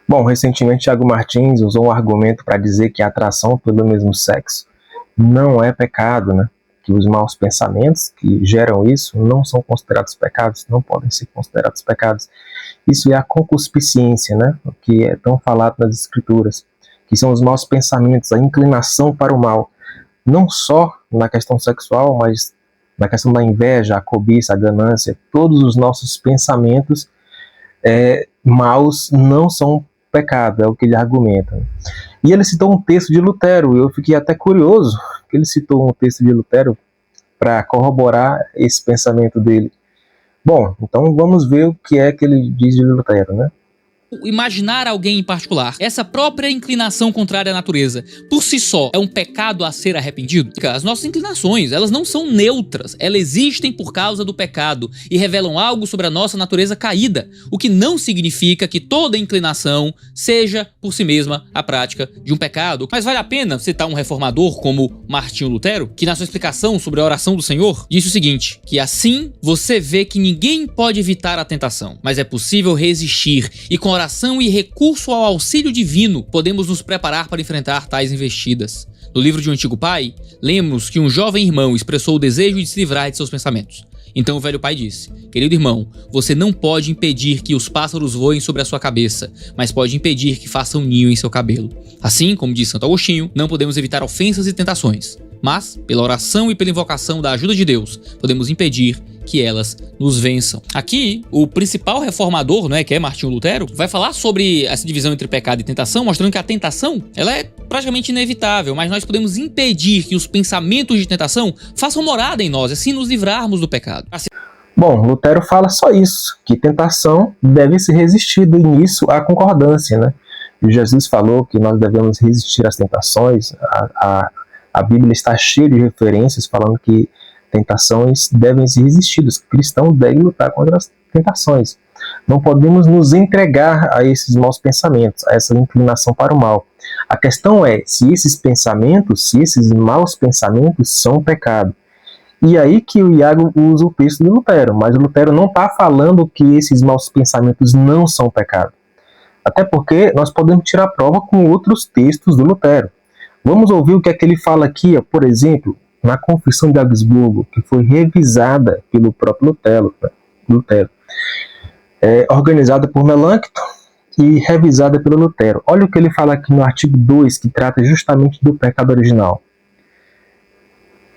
Bom, recentemente Thiago Martins usou um argumento para dizer que a atração pelo mesmo sexo não é pecado, né? Que os maus pensamentos que geram isso não são considerados pecados, não podem ser considerados pecados. Isso é a concupiscência, né? O que é tão falado nas Escrituras, que são os maus pensamentos, a inclinação para o mal, não só na questão sexual, mas na questão da inveja, a cobiça, a ganância. Todos os nossos pensamentos maus não são pecado, é o que ele argumenta. E ele citou um texto de Lutero, e eu fiquei até curioso que ele citou um texto de Lutero para corroborar esse pensamento dele. Bom, então vamos ver o que é que ele diz de Lutero, né? Imaginar alguém em particular, essa própria inclinação contrária à natureza, por si só, é um pecado a ser arrependido? As nossas inclinações, elas não são neutras, elas existem por causa do pecado e revelam algo sobre a nossa natureza caída, o que não significa que toda inclinação seja, por si mesma, a prática de um pecado. Mas vale a pena citar um reformador como Martinho Lutero, que na sua explicação sobre a oração do Senhor, disse o seguinte, que assim você vê que ninguém pode evitar a tentação, mas é possível resistir e com oração e recurso ao auxílio divino, podemos nos preparar para enfrentar tais investidas. No livro de Um Antigo Pai, lemos que um jovem irmão expressou o desejo de se livrar de seus pensamentos. Então o velho pai disse, querido irmão, você não pode impedir que os pássaros voem sobre a sua cabeça, mas pode impedir que façam ninho em seu cabelo. Assim, como diz Santo Agostinho, não podemos evitar ofensas e tentações, mas, pela oração e pela invocação da ajuda de Deus, podemos impedir que elas nos vençam. Aqui, o principal reformador, né, que é Martinho Lutero, vai falar sobre essa divisão entre pecado e tentação, mostrando que a tentação, ela é praticamente inevitável, mas nós podemos impedir que os pensamentos de tentação façam morada em nós, assim nos livrarmos do pecado. Bom, Lutero fala só isso, que tentação deve ser resistida, e nisso há concordância, né? E Jesus falou que nós devemos resistir às tentações, a Bíblia está cheia de referências falando que tentações devem ser resistidas. O cristão deve lutar contra as tentações. Não podemos nos entregar a esses maus pensamentos, a essa inclinação para o mal. A questão é se esses pensamentos, se esses maus pensamentos são pecado. E aí que o Iago usa o texto de Lutero, mas o Lutero não está falando que esses maus pensamentos não são pecado. Até porque nós podemos tirar prova com outros textos do Lutero. Vamos ouvir o que é que ele fala aqui, por exemplo, na Confissão de Augsburgo, que foi revisada pelo próprio Lutero, organizada por Melancton e revisada pelo Lutero. Olha o que ele fala aqui no artigo 2, que trata justamente do pecado original.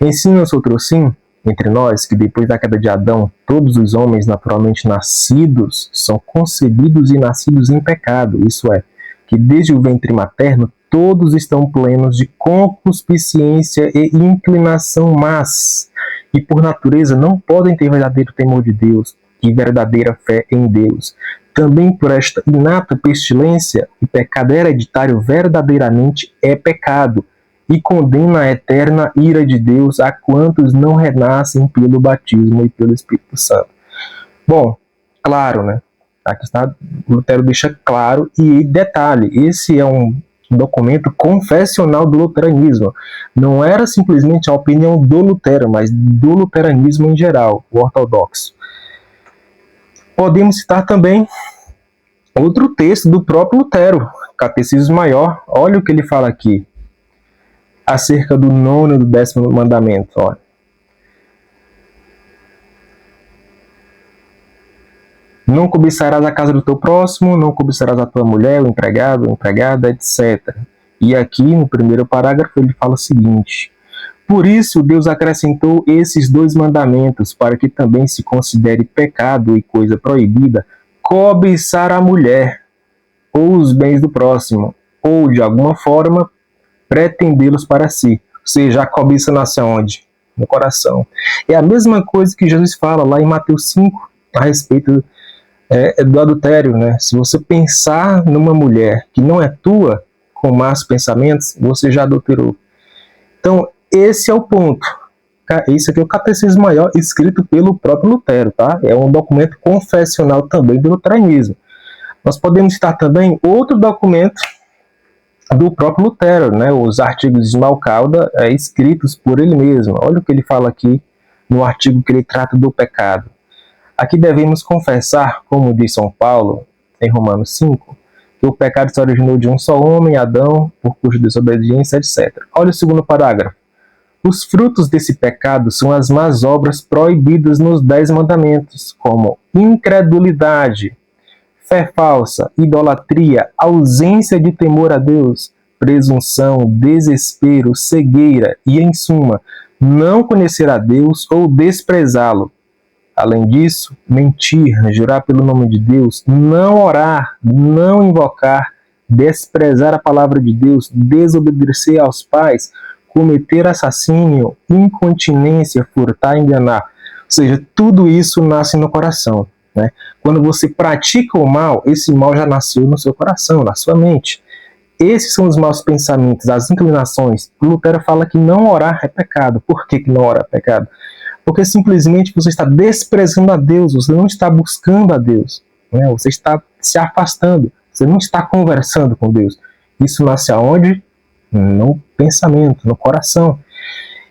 Ensina-nos outrossim, entre nós, que depois da queda de Adão, todos os homens naturalmente nascidos são concebidos e nascidos em pecado, isso é, que desde o ventre materno todos estão plenos de concupiscência e inclinação más, e por natureza não podem ter verdadeiro temor de Deus e verdadeira fé em Deus. Também por esta inata pestilência, o pecado hereditário verdadeiramente é pecado, e condena a eterna ira de Deus a quantos não renascem pelo batismo e pelo Espírito Santo. Bom, claro, né? Aqui está, Lutero deixa claro, e detalhe, esse é um documento confessional do luteranismo. Não era simplesmente a opinião do Lutero, mas do luteranismo em geral, o ortodoxo. Podemos citar também outro texto do próprio Lutero, Catecismo Maior. Olha o que ele fala aqui, acerca do 9º e do 10º mandamento. Olha. Não cobiçarás a casa do teu próximo, não cobiçarás a tua mulher, o empregado, a empregada, etc. E aqui, no primeiro parágrafo, ele fala o seguinte: por isso Deus acrescentou esses 2 mandamentos, para que também se considere pecado e coisa proibida cobiçar a mulher, ou os bens do próximo, ou, de alguma forma, pretendê-los para si. Ou seja, a cobiça nasce onde? No coração. É a mesma coisa que Jesus fala lá em Mateus 5, a respeito do adultério, né? Se você pensar numa mulher que não é tua, com más pensamentos, você já adulterou. Então, esse é o ponto. Esse aqui é o Catecismo Maior, escrito pelo próprio Lutero, tá? É um documento confessional também do luteranismo. Nós podemos citar também outro documento do próprio Lutero, né? Os artigos de Malcalda, escritos por ele mesmo. Olha o que ele fala aqui no artigo que ele trata do pecado. Aqui devemos confessar, como diz São Paulo, em Romanos 5, O pecado se originou de um só homem, Adão, por cuja desobediência, etc. Olha o segundo parágrafo. Os frutos desse pecado são as más obras proibidas nos 10 mandamentos, como incredulidade, fé falsa, idolatria, ausência de temor a Deus, presunção, desespero, cegueira e, em suma, não conhecer a Deus ou desprezá-lo. Além disso, mentir, jurar pelo nome de Deus, não orar, não invocar, desprezar a palavra de Deus, desobedecer aos pais, cometer assassínio, incontinência, furtar, enganar. Ou seja, tudo isso nasce no coração, né? Quando você pratica o mal, esse mal já nasceu no seu coração, na sua mente. Esses são os maus pensamentos, as inclinações. Lutero fala que não orar é pecado. Por que não orar é pecado? Porque simplesmente você está desprezando a Deus, você não está buscando a Deus, né? Você está se afastando, você não está conversando com Deus. Isso nasce aonde? No pensamento, no coração.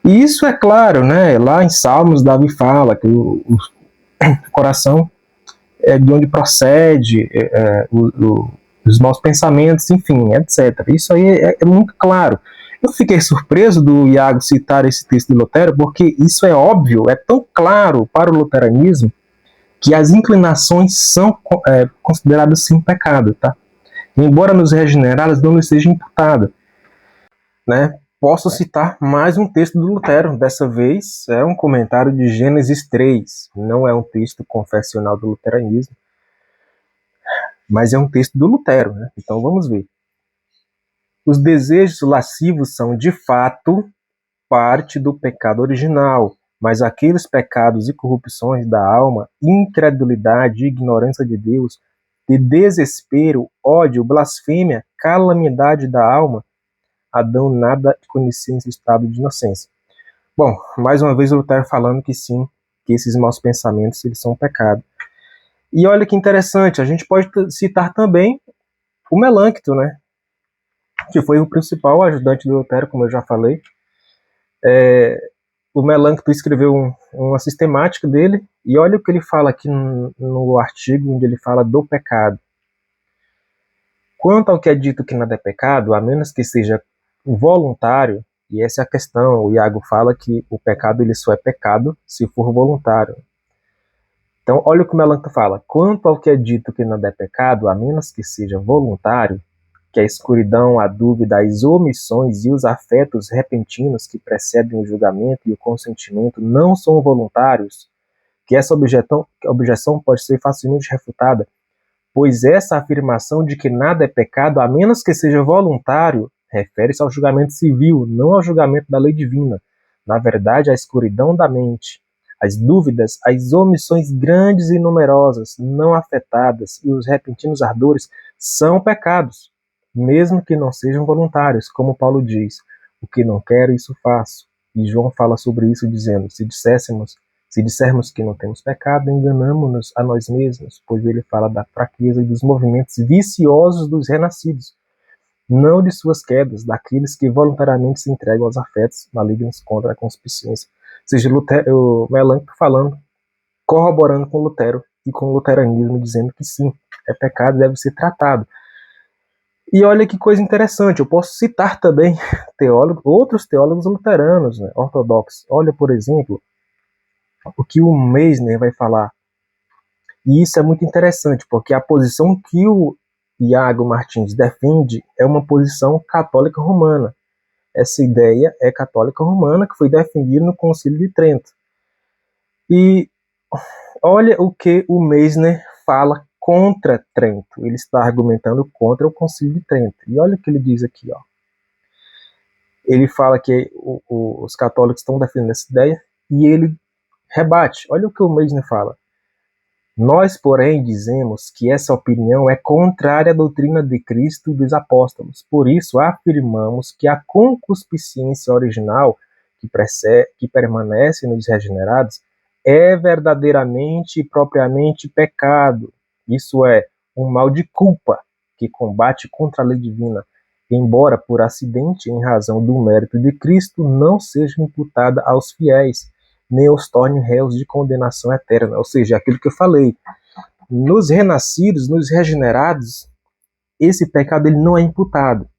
E isso é claro, né? Lá em Salmos, Davi fala que o coração é de onde procede os maus pensamentos, enfim, etc. Isso aí é muito claro. Eu fiquei surpreso do Iago citar esse texto de Lutero, porque isso é óbvio, é tão claro para o luteranismo que as inclinações são consideradas sim pecado, tá? Embora nos regenerados não lhes seja imputada, né? Posso citar mais um texto do Lutero, dessa vez é um comentário de Gênesis 3, não é um texto confessional do luteranismo, mas é um texto do Lutero, né? Então vamos ver. Os desejos lascivos são, de fato, parte do pecado original, mas aqueles pecados e corrupções da alma, incredulidade e ignorância de Deus, de desespero, ódio, blasfêmia, calamidade da alma, Adão nada conhecia nesse estado de inocência. Bom, mais uma vez o Lutero falando que sim, que esses maus pensamentos eles são pecado. E olha que interessante, a gente pode citar também o Melâncto, né? Que foi o principal ajudante do Lutero, como eu já falei. O Melâncto escreveu uma sistemática dele, e olha o que ele fala aqui no artigo onde ele fala do pecado. Quanto ao que é dito que nada é pecado, a menos que seja voluntário, e essa é a questão, o Iago fala que o pecado ele só é pecado se for voluntário. Então, olha o que o Melâncto fala. Quanto ao que é dito que nada é pecado, a menos que seja voluntário, que a escuridão, a dúvida, as omissões e os afetos repentinos que precedem o julgamento e o consentimento não são voluntários, que essa objeção pode ser facilmente refutada, pois essa afirmação de que nada é pecado, a menos que seja voluntário, refere-se ao julgamento civil, não ao julgamento da lei divina. Na verdade, a escuridão da mente, as dúvidas, as omissões grandes e numerosas, não afetadas, e os repentinos ardores são pecados, mesmo que não sejam voluntários, como Paulo diz, o que não quero, isso faço. E João fala sobre isso dizendo, se dissermos que não temos pecado, enganamo-nos a nós mesmos, pois ele fala da fraqueza e dos movimentos viciosos dos renascidos, não de suas quedas, daqueles que voluntariamente se entregam aos afetos malignos contra a concupiscência. Ou seja, o Melâncto falando, corroborando com Lutero e com o luteranismo, dizendo que sim, é pecado e deve ser tratado. E olha que coisa interessante, eu posso citar também outros teólogos luteranos, né, ortodoxos. Olha, por exemplo, o que o Meissner vai falar. E isso é muito interessante, porque a posição que o Iago Martins defende é uma posição católica romana. Essa ideia é católica romana, que foi defendida no Concílio de Trento. E olha o que o Meissner fala contra Trento. Ele está argumentando contra o Concílio de Trento. E olha o que ele diz aqui. Ó. Ele fala que os católicos estão defendendo essa ideia e ele rebate. Olha o que o Meissner fala. Nós, porém, dizemos que essa opinião é contrária à doutrina de Cristo e dos apóstolos. Por isso, afirmamos que a concupiscência original que permanece nos regenerados é verdadeiramente e propriamente pecado. Isso é, um mal de culpa que combate contra a lei divina, embora por acidente, em razão do mérito de Cristo, não seja imputada aos fiéis, nem os torne réus de condenação eterna. Ou seja, aquilo que eu falei, nos renascidos, nos regenerados, esse pecado ele não é imputado,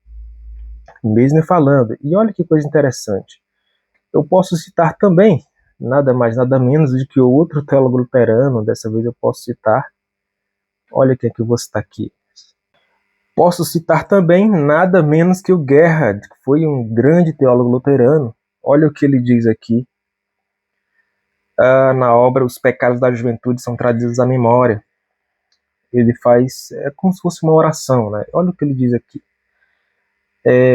mesmo falando. E olha que coisa interessante. Eu posso citar também, nada mais, nada menos do que o outro teólogo luterano, dessa vez eu posso citar, olha quem é que eu vou citar aqui. Posso citar também nada menos que o Gerhard, que foi um grande teólogo luterano. Olha o que ele diz aqui, na obra Os Pecados da Juventude São Trazidos à Memória. Ele faz, é como se fosse uma oração, né? Olha o que ele diz aqui.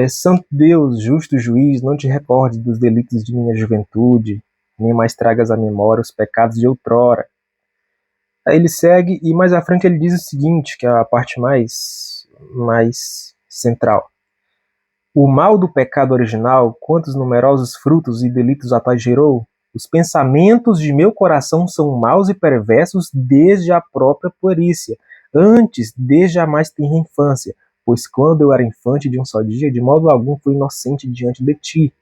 Santo Deus, justo juiz, não te recordes dos delitos de minha juventude, nem mais tragas à memória os pecados de outrora. Aí ele segue e mais à frente ele diz o seguinte, que é a parte mais central. O mal do pecado original, quantos numerosos frutos e delitos atais gerou? Os pensamentos de meu coração são maus e perversos desde a própria puerícia, antes, desde a mais tenra infância, pois quando eu era infante de um só dia, de modo algum fui inocente diante de ti.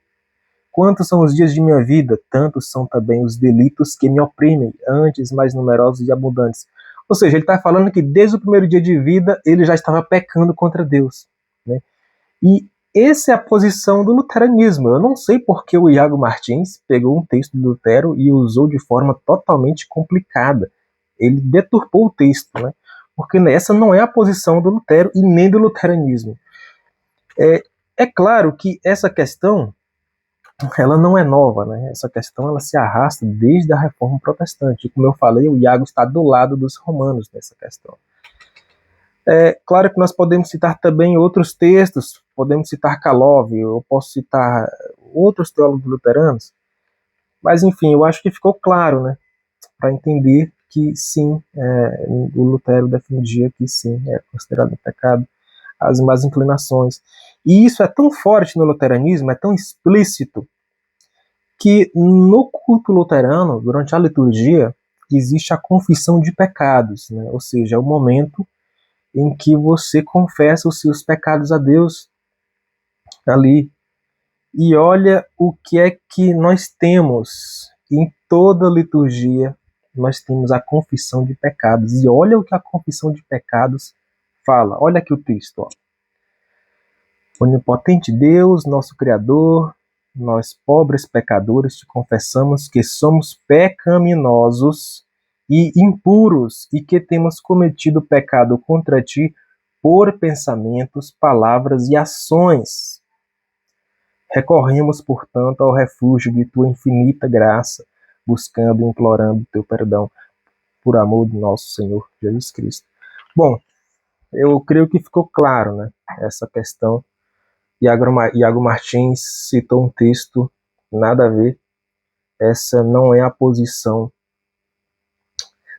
Quantos são os dias de minha vida, tantos são também os delitos que me oprimem, antes mais numerosos e abundantes. Ou seja, ele está falando que desde o primeiro dia de vida ele já estava pecando contra Deus, né? E essa é a posição do luteranismo. Eu não sei porque o Iago Martins pegou um texto do Lutero e usou de forma totalmente complicada. Ele deturpou o texto, né? Porque essa não é a posição do Lutero e nem do luteranismo. É claro que essa questão ela não é nova, né? Essa questão ela se arrasta desde a Reforma Protestante. Como eu falei, o Iago está do lado dos romanos nessa questão. Claro que nós podemos citar também outros textos, podemos citar Calov, eu posso citar outros teólogos luteranos, mas enfim, eu acho que ficou claro, né? Para entender que sim, o Lutero defendia que sim, é considerado pecado as más inclinações. E isso é tão forte no luteranismo, é tão explícito, que no culto luterano, durante a liturgia, existe a confissão de pecados, né? Ou seja, é o momento em que você confessa os seus pecados a Deus ali. E olha o que é que nós temos em toda a liturgia, nós temos a confissão de pecados. E olha o que a confissão de pecados fala. Olha aqui o texto, ó. Onipotente Deus, nosso Criador, nós pobres pecadores te confessamos que somos pecaminosos e impuros e que temos cometido pecado contra ti por pensamentos, palavras e ações. Recorremos, portanto, ao refúgio de tua infinita graça, buscando e implorando teu perdão por amor de nosso Senhor Jesus Cristo. Bom, eu creio que ficou claro, né, essa questão. Iago Martins citou um texto, nada a ver. Essa não é a posição.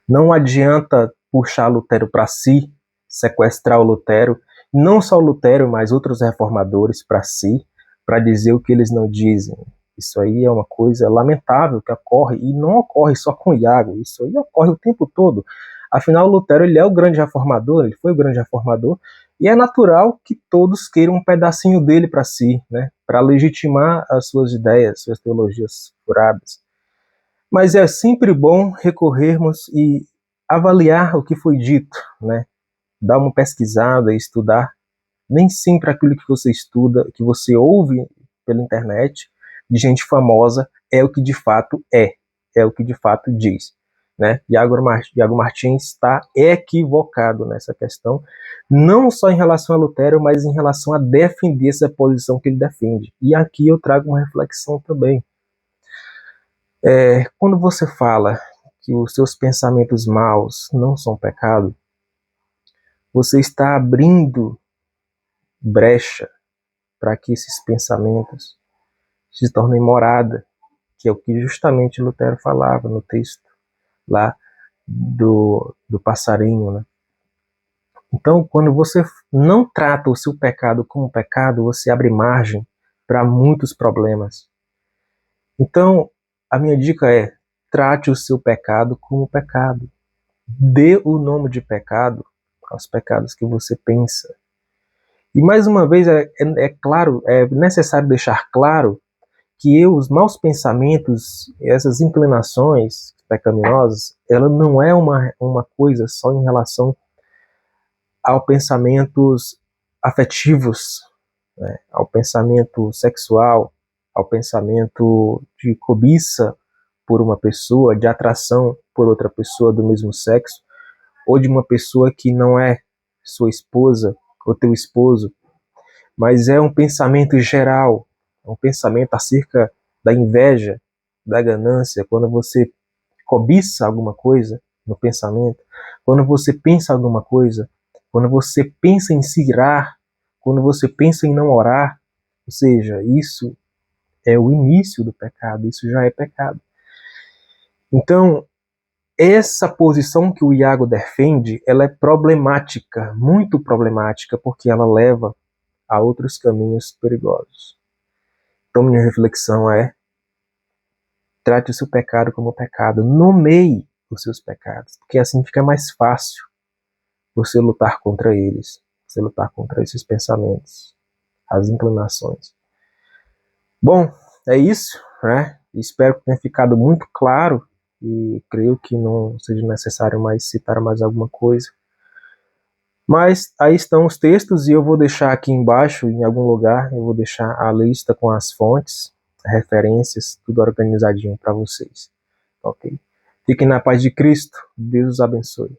Não adianta puxar Lutero para si, sequestrar o Lutero, não só o Lutero, mas outros reformadores para si, para dizer o que eles não dizem. Isso aí é uma coisa lamentável que ocorre, e não ocorre só com Iago, isso aí ocorre o tempo todo. Afinal, Lutero ele é o grande reformador, ele foi o grande reformador, e é natural que todos queiram um pedacinho dele para si, né, para legitimar as suas ideias, suas teologias furadas. Mas é sempre bom recorrermos e avaliar o que foi dito, né, dar uma pesquisada e estudar. Nem sempre aquilo que você estuda, que você ouve pela internet, de gente famosa, é o que de fato é o que de fato diz. Né? Iago Martins está equivocado nessa questão, não só em relação a Lutero, mas em relação a defender essa posição que ele defende. E aqui eu trago uma reflexão também. Quando você fala que os seus pensamentos maus não são pecado, você está abrindo brecha para que esses pensamentos se tornem morada, que é o que justamente Lutero falava no texto lá do passarinho, né? Então, quando você não trata o seu pecado como pecado, você abre margem para muitos problemas. Então, a minha dica é: trate o seu pecado como pecado. Dê o nome de pecado aos pecados que você pensa. E mais uma vez, claro, é necessário deixar claro que os maus pensamentos, essas inclinações pecaminosas, ela não é uma coisa só em relação ao pensamentos afetivos, né, ao pensamento sexual, ao pensamento de cobiça por uma pessoa, de atração por outra pessoa do mesmo sexo, ou de uma pessoa que não é sua esposa ou teu esposo, mas é um pensamento geral, um pensamento acerca da inveja, da ganância, quando você cobiça alguma coisa no pensamento, quando você pensa alguma coisa, quando você pensa em se irar, quando você pensa em não orar, ou seja, isso é o início do pecado, isso já é pecado. Então, essa posição que o Iago defende, ela é problemática, muito problemática, porque ela leva a outros caminhos perigosos. Então, minha reflexão é: trate o seu pecado como pecado, nomeie os seus pecados, porque assim fica mais fácil você lutar contra eles, você lutar contra esses pensamentos, as inclinações. Bom, é isso, né? Espero que tenha ficado muito claro e creio que não seja necessário mais citar mais alguma coisa. Mas aí estão os textos e eu vou deixar aqui embaixo, em algum lugar, eu vou deixar a lista com as fontes, referências, tudo organizadinho para vocês. Ok? Fiquem na paz de Cristo. Deus os abençoe.